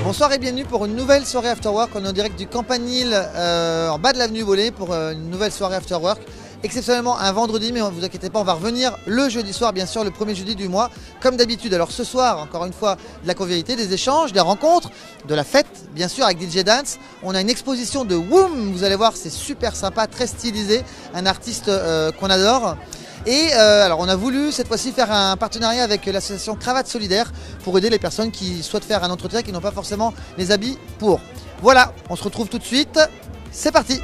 Bonsoir et bienvenue pour une nouvelle soirée After Work. On est en direct du Campanile en bas de l'avenue Bollé pour une nouvelle soirée After Work. Exceptionnellement un vendredi, mais ne vous inquiétez pas, on va revenir le jeudi soir, bien sûr, le premier jeudi du mois, comme d'habitude. Alors ce soir, encore une fois, de la convivialité, des échanges, des rencontres, de la fête, bien sûr, avec DJ Dance. On a une exposition de Woom, vous allez voir, c'est super sympa, très stylisé, un artiste qu'on adore. Et alors on a voulu cette fois-ci faire un partenariat avec l'association Cravate Solidaire pour aider les personnes qui souhaitent faire un entretien et qui n'ont pas forcément les habits pour. Voilà, on se retrouve tout de suite, c'est parti.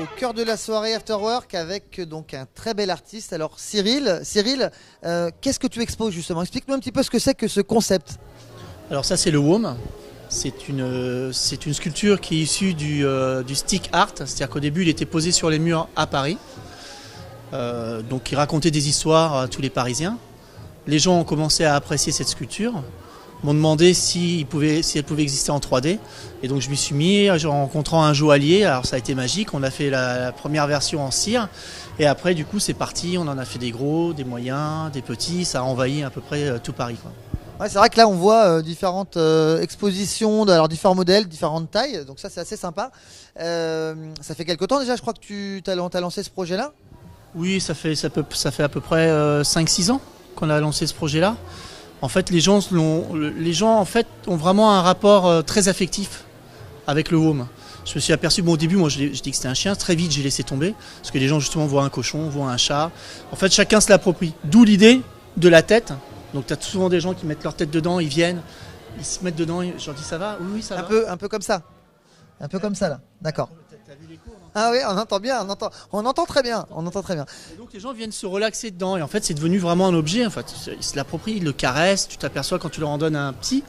Au cœur de la soirée After Work avec donc un très bel artiste. Alors Cyril, qu'est-ce que tu exposes justement? Explique-nous un petit peu ce que c'est que ce concept. Alors ça c'est le WOM, c'est une sculpture qui est issue du stick art, c'est-à-dire qu'au début il était posé sur les murs à Paris, donc il racontait des histoires à tous les Parisiens. Les gens ont commencé à apprécier cette sculpture, m'ont demandé si elle pouvait exister en 3D, et donc je m'y suis mis en rencontrant un joaillier. Alors ça a été magique, on a fait la première version en cire, et après du coup c'est parti, on en a fait des gros, des moyens, des petits, ça a envahi à peu près tout Paris, quoi. Ouais, c'est vrai que là on voit différentes expositions, alors différents modèles, différentes tailles, donc ça c'est assez sympa. Ça fait quelques temps déjà, je crois que tu as lancé ce projet-là. Oui, ça fait à peu près 5-6 ans qu'on a lancé ce projet-là. En fait, les gens en fait, ont vraiment un rapport très affectif avec le WOM. Je me suis aperçu, au début, moi je dis que c'était un chien, très vite j'ai laissé tomber, parce que les gens justement voient un cochon, voient un chat. En fait, chacun se l'approprie. D'où l'idée de la tête. Donc tu as souvent des gens qui mettent leur tête dedans, ils viennent, ils se mettent dedans, je leur dis ça va? Oui, ça va. Un peu comme ça. Un peu comme ça là, d'accord. T'as vu les cours, non? Ah oui, on entend bien, on entend très bien, Et donc les gens viennent se relaxer dedans, et en fait c'est devenu vraiment un objet. En fait, ils se l'approprient, ils le caressent. Tu t'aperçois quand tu leur en donnes un petit,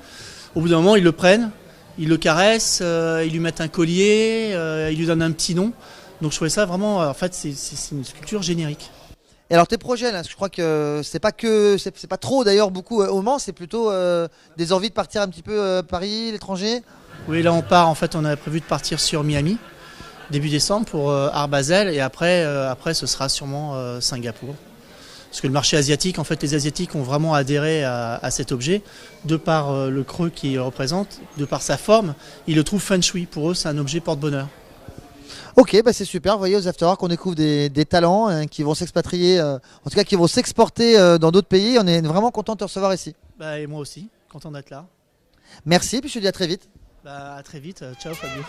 au bout d'un moment ils le prennent, ils le caressent, ils lui mettent un collier, ils lui donnent un petit nom. Donc je trouvais ça vraiment, en fait c'est une sculpture générique. Et alors tes projets là, je crois que c'est pas trop d'ailleurs beaucoup au Mans, c'est plutôt des envies de partir un petit peu Paris, l'étranger. Oui, là on part, en fait on avait prévu de partir sur Miami début décembre pour Art Basel, et après ce sera sûrement Singapour. Parce que le marché asiatique, en fait les Asiatiques ont vraiment adhéré à cet objet, de par le creux qu'il représente, de par sa forme, ils le trouvent feng shui, pour eux c'est un objet porte-bonheur. Ok, bah c'est super, vous voyez aux After Work qu'on découvre des talents qui vont s'expatrier, en tout cas qui vont s'exporter dans d'autres pays. On est vraiment content de te recevoir ici. Bah, et moi aussi, content d'être là. Merci, puis je te dis à très vite. Bah, à très vite, ciao Fabio.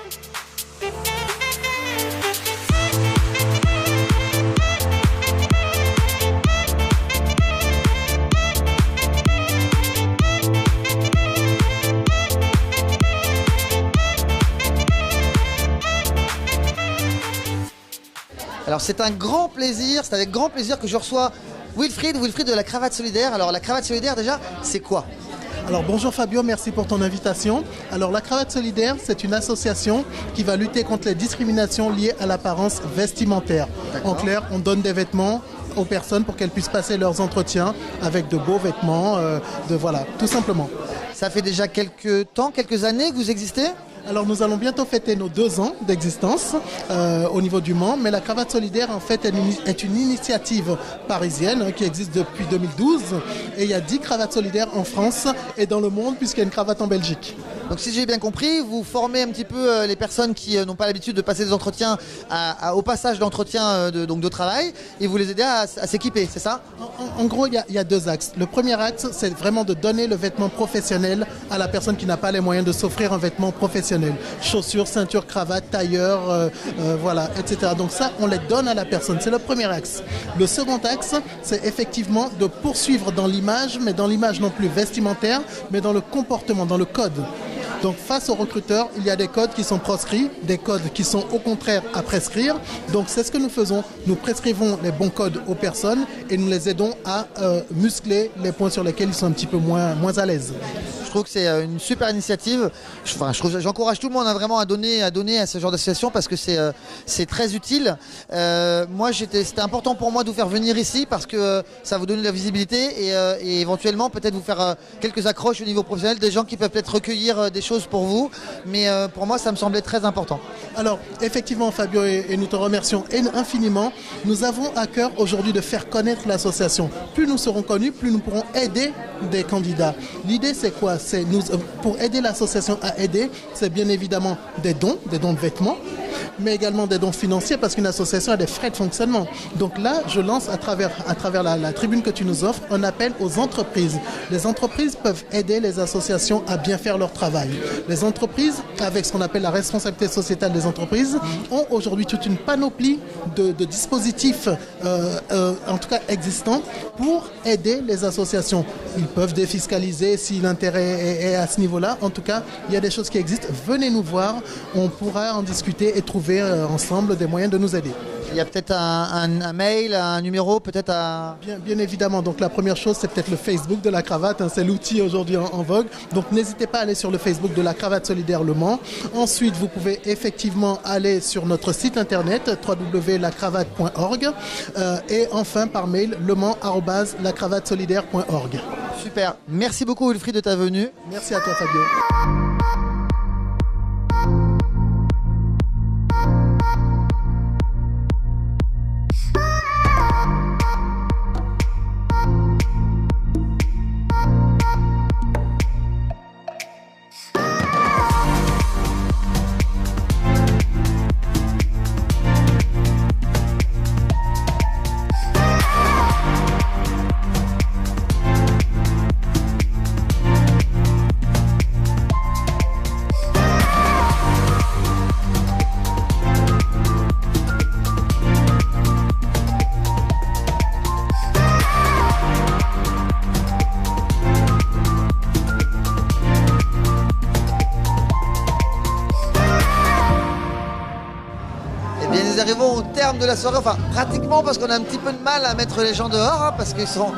Alors c'est un grand plaisir, c'est avec grand plaisir que je reçois Wilfried de la Cravate Solidaire. Alors la Cravate Solidaire déjà, c'est quoi? Alors bonjour Fabio, merci pour ton invitation. Alors la Cravate Solidaire, c'est une association qui va lutter contre les discriminations liées à l'apparence vestimentaire. En clair, on donne des vêtements aux personnes pour qu'elles puissent passer leurs entretiens avec de beaux vêtements, voilà, tout simplement. Ça fait déjà quelques années que vous existez? Alors nous allons bientôt fêter nos 2 ans d'existence au niveau du Mans, mais la Cravate Solidaire en fait est une initiative parisienne qui existe depuis 2012, et il y a 10 cravates solidaires en France et dans le monde puisqu'il y a une cravate en Belgique. Donc si j'ai bien compris, vous formez un petit peu les personnes qui n'ont pas l'habitude de passer des entretiens au passage d'entretien de travail et vous les aidez à s'équiper, c'est ça? En gros, il y a deux axes. Le premier axe, c'est vraiment de donner le vêtement professionnel à la personne qui n'a pas les moyens de s'offrir un vêtement professionnel. Chaussures, ceinture, cravate, tailleur, voilà, etc. Donc ça, on les donne à la personne. C'est le premier axe. Le second axe, c'est effectivement de poursuivre dans l'image, mais dans l'image non plus vestimentaire, mais dans le comportement, dans le code. Donc face aux recruteurs, il y a des codes qui sont proscrits, des codes qui sont au contraire à prescrire. Donc c'est ce que nous faisons. Nous prescrivons les bons codes aux personnes et nous les aidons à muscler les points sur lesquels ils sont un petit peu moins à l'aise. Je trouve que c'est une super initiative. J'encourage tout le monde vraiment à donner à ce genre d'association parce que c'est très utile. Moi, c'était important pour moi de vous faire venir ici parce que ça vous donne de la visibilité et éventuellement peut-être vous faire quelques accroches au niveau professionnel, des gens qui peuvent peut-être recueillir des choses pour vous. Mais pour moi, ça me semblait très important. Alors, effectivement, Fabio, et nous te remercions infiniment. Nous avons à cœur aujourd'hui de faire connaître l'association. Plus nous serons connus, plus nous pourrons aider des candidats. L'idée, c'est quoi? Pour aider l'association à aider, c'est bien évidemment des dons de vêtements, mais également des dons financiers parce qu'une association a des frais de fonctionnement. Donc là, je lance à travers la tribune que tu nous offres un appel aux entreprises. Les entreprises peuvent aider les associations à bien faire leur travail. Les entreprises, avec ce qu'on appelle la responsabilité sociétale des entreprises, ont aujourd'hui toute une panoplie de dispositifs, en tout cas existants, pour aider les associations. Ils peuvent défiscaliser si l'intérêt est à ce niveau-là. En tout cas, il y a des choses qui existent. Venez nous voir, on pourra en discuter et trouver ensemble des moyens de nous aider. Il y a peut-être un mail, un numéro, peut-être à... Bien évidemment. Donc la première chose, c'est peut-être le Facebook de la cravate. Hein, c'est l'outil aujourd'hui en vogue. Donc n'hésitez pas à aller sur le Facebook de la Cravate Solidaire Le Mans. Ensuite, vous pouvez effectivement aller sur notre site internet www.lacravate.org et enfin par mail lemans@lacravatesolidaire.org. Super. Merci beaucoup Wilfried de ta venue. Merci à toi Fabio. Nous arrivons au terme de la soirée, enfin pratiquement parce qu'on a un petit peu de mal à mettre les gens dehors, hein, parce qu'ils sont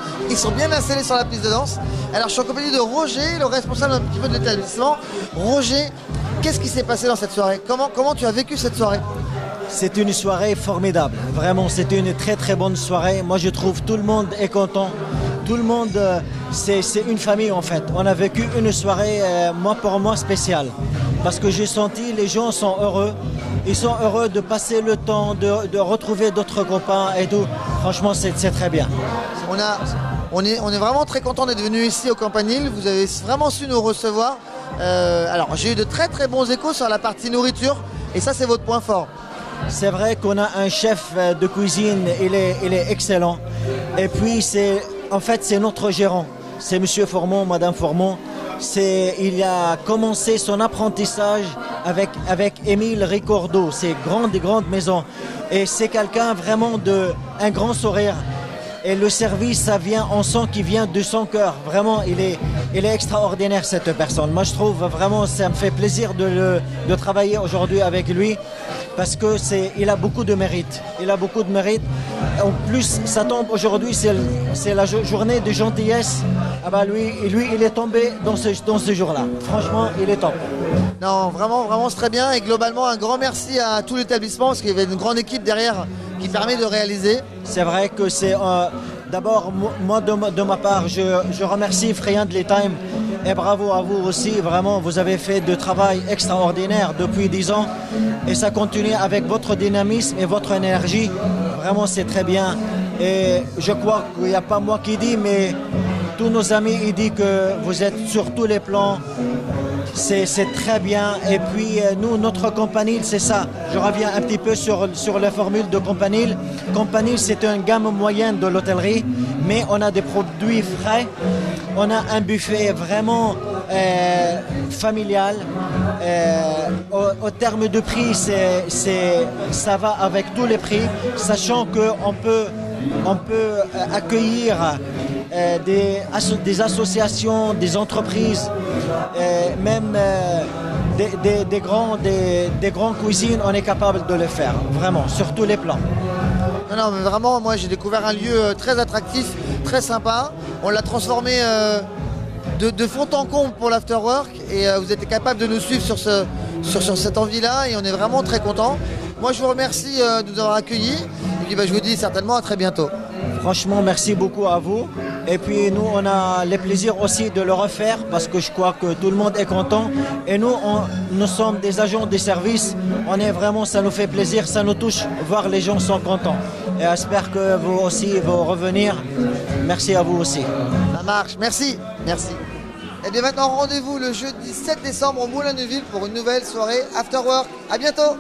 bien installés sur la piste de danse. Alors je suis en compagnie de Roger, le responsable un petit peu de l'établissement. Roger, qu'est-ce qui s'est passé dans cette soirée? Comment tu as vécu cette soirée? C'est une soirée formidable, vraiment c'était une très très bonne soirée. Moi je trouve tout le monde est content, tout le monde, c'est une famille en fait. On a vécu une soirée, pour moi spéciale, parce que j'ai senti les gens sont heureux. Ils sont heureux de passer le temps, de retrouver d'autres copains et tout. Franchement, c'est très bien. On est vraiment très content d'être venu ici au Campanile. Vous avez vraiment su nous recevoir. Alors, j'ai eu de très très bons échos sur la partie nourriture. Et ça, c'est votre point fort. C'est vrai qu'on a un chef de cuisine, il est excellent. Et puis, c'est notre gérant. C'est Monsieur Formon, Madame Formon. Il a commencé son apprentissage avec Émile Ricordo, ces grandes maisons. Et c'est quelqu'un vraiment un grand sourire. Et le service, ça vient, on sent qu'il vient de son cœur. Vraiment, il est extraordinaire cette personne. Moi, je trouve vraiment, ça me fait plaisir de travailler aujourd'hui avec lui. Parce que il a beaucoup de mérite. Il a beaucoup de mérite. En plus, ça tombe aujourd'hui, c'est la journée de gentillesse. Ah bah lui, il est tombé dans ce jour-là. Franchement, il est top. Non, vraiment, c'est très bien. Et globalement, un grand merci à tout l'établissement parce qu'il y avait une grande équipe derrière qui permet de réaliser. C'est vrai que c'est... D'abord, moi, de ma part, je remercie Friendly Time et bravo à vous aussi. Vraiment, vous avez fait de travail extraordinaire depuis 10 ans et ça continue avec votre dynamisme et votre énergie. Vraiment, c'est très bien. Et je crois qu'il n'y a pas moi qui dis, mais tous nos amis ils disent que vous êtes sur tous les plans c'est très bien. Et puis nous, notre Campanile, c'est ça. Je reviens un petit peu sur la formule de Campanile. Campanile, c'est une gamme moyenne de l'hôtellerie, mais on a des produits frais. On a un buffet vraiment familial. Au terme de prix, ça va avec tous les prix, sachant qu'on peut accueillir des associations, des entreprises, même des grands cuisines, on est capable de le faire, vraiment, sur tous les plans. Non, mais vraiment, moi j'ai découvert un lieu très attractif, très sympa. On l'a transformé de fond en comble pour l'afterwork et vous êtes capable de nous suivre sur cette envie-là et on est vraiment très contents. Moi je vous remercie de nous avoir accueillis et puis je vous dis certainement à très bientôt. Franchement, merci beaucoup à vous. Et puis nous, on a le plaisir aussi de le refaire parce que je crois que tout le monde est content. Et nous sommes des agents de service. On est vraiment, ça nous fait plaisir, ça nous touche, voir les gens sont contents. Et j'espère que vous aussi, vous revenir. Merci à vous aussi. Ça marche, merci. Et bien maintenant, rendez-vous le jeudi 7 décembre au Moulin-Neuville pour une nouvelle soirée After Work. À bientôt.